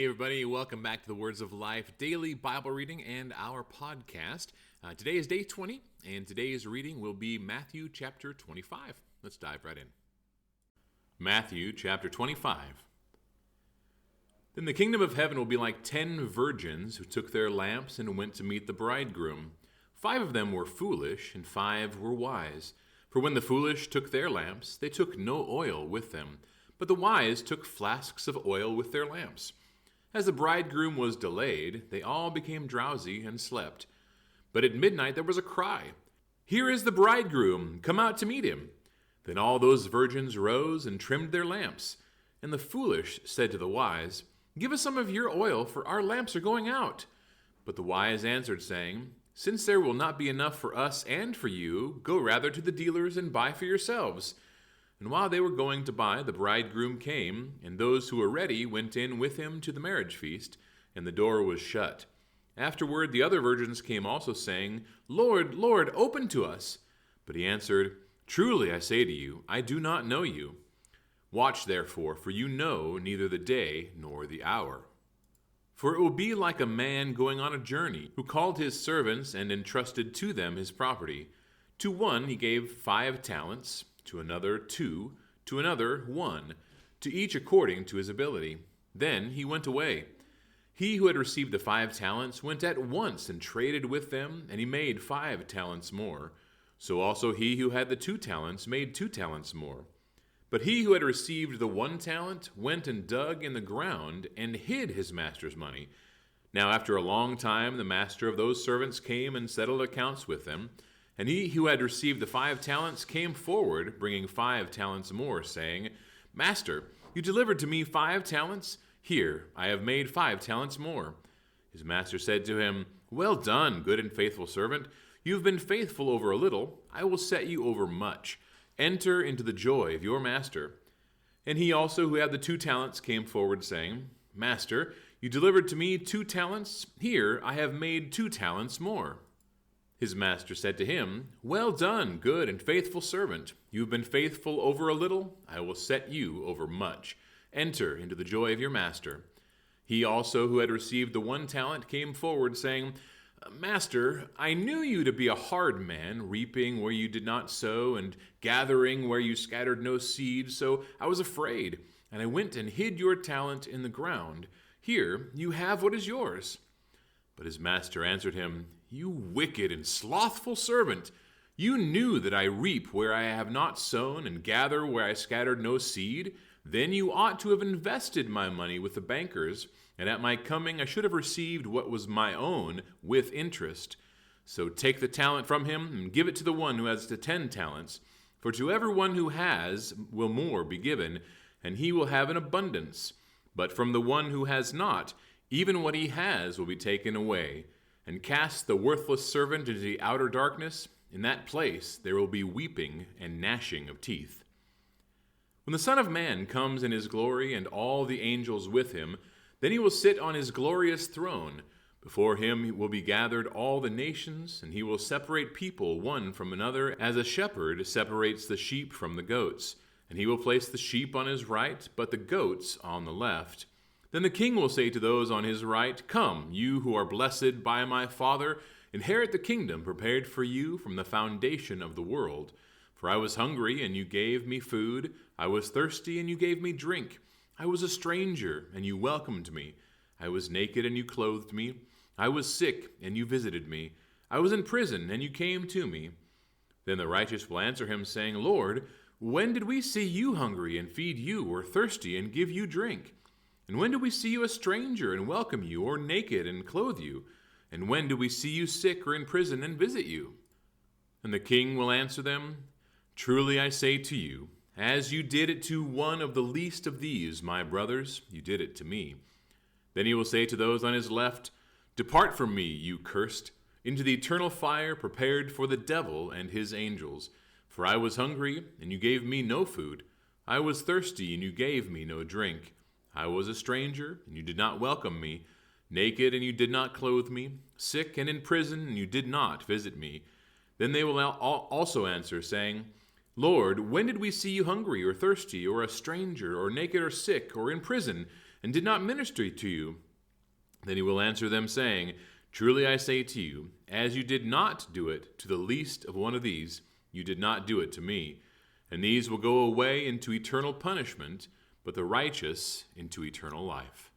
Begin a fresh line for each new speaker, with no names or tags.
Hey everybody, welcome back to the Words of Life daily Bible reading and our podcast. Today is day 20, and today's reading will be Matthew chapter 25. Let's dive right in. Matthew chapter 25. Then the kingdom of heaven will be like 10 virgins who took their lamps and went to meet the bridegroom. 5 of them were foolish, and 5 were wise. For when the foolish took their lamps, they took no oil with them, but the wise took flasks of oil with their lamps. As the bridegroom was delayed, they all became drowsy and slept. But at midnight there was a cry, "Here is the bridegroom, come out to meet him." Then all those virgins rose and trimmed their lamps. And the foolish said to the wise, "Give us some of your oil, for our lamps are going out." But the wise answered, saying, "Since there will not be enough for us and for you, go rather to the dealers and buy for yourselves." And while they were going to buy, the bridegroom came, and those who were ready went in with him to the marriage feast, and the door was shut. Afterward the other virgins came also, saying, "Lord, Lord, open to us." But he answered, "Truly I say to you, I do not know you. Watch therefore, for you know neither the day nor the hour. For it will be like a man going on a journey, who called his servants and entrusted to them his property. To one he gave 5 talents, to another 2, to another 1, to each according to his ability. Then he went away. He who had received the 5 talents went at once and traded with them, and he made 5 talents more. So also he who had the 2 talents made 2 talents more. But he who had received the 1 talent went and dug in the ground and hid his master's money. Now after a long time the master of those servants came and settled accounts with them. And he who had received the 5 talents came forward, bringing 5 talents more, saying, "Master, you delivered to me 5 talents. Here, I have made 5 talents more." His master said to him, "Well done, good and faithful servant. You have been faithful over a little. I will set you over much. Enter into the joy of your master." And he also who had the 2 talents came forward, saying, "Master, you delivered to me 2 talents. Here, I have made 2 talents more." His master said to him, "Well done, good and faithful servant. You have been faithful over a little. I will set you over much. Enter into the joy of your master." He also who had received the 1 talent came forward, saying, "Master, I knew you to be a hard man, reaping where you did not sow, and gathering where you scattered no seed. So I was afraid, and I went and hid your talent in the ground. Here you have what is yours." But his master answered him, "You wicked and slothful servant! You knew that I reap where I have not sown, and gather where I scattered no seed. Then you ought to have invested my money with the bankers, and at my coming I should have received what was my own with interest. So take the talent from him, and give it to the one who has the 10 talents. For to everyone who has will more be given, and he will have an abundance. But from the one who has not, even what he has will be taken away. And cast the worthless servant into the outer darkness. In that place there will be weeping and gnashing of teeth. When the Son of Man comes in his glory, and all the angels with him, then he will sit on his glorious throne. Before him will be gathered all the nations, and he will separate people one from another, as a shepherd separates the sheep from the goats. And he will place the sheep on his right, but the goats on the left. Then the king will say to those on his right, "Come, you who are blessed by my Father, inherit the kingdom prepared for you from the foundation of the world. For I was hungry, and you gave me food. I was thirsty, and you gave me drink. I was a stranger, and you welcomed me. I was naked, and you clothed me. I was sick, and you visited me. I was in prison, and you came to me." Then the righteous will answer him, saying, "Lord, when did we see you hungry and feed you, or thirsty and give you drink? And when did we see you a stranger and welcome you, or naked and clothe you? And when did we see you sick or in prison and visit you?" And the king will answer them, "Truly I say to you, as you did it to one of the least of these, my brothers, you did it to me." Then he will say to those on his left, "Depart from me, you cursed, into the eternal fire prepared for the devil and his angels. For I was hungry, and you gave me no food. I was thirsty, and you gave me no drink. I was a stranger, and you did not welcome me, naked, and you did not clothe me, sick and in prison, and you did not visit me." Then they will also answer, saying, "Lord, when did we see you hungry or thirsty, or a stranger, or naked or sick, or in prison, and did not minister to you? Then he will answer them, saying, Truly I say to you, as you did not do it to the least of one of these, you did not do it to me. And these will go away into eternal punishment, but the righteous into eternal life.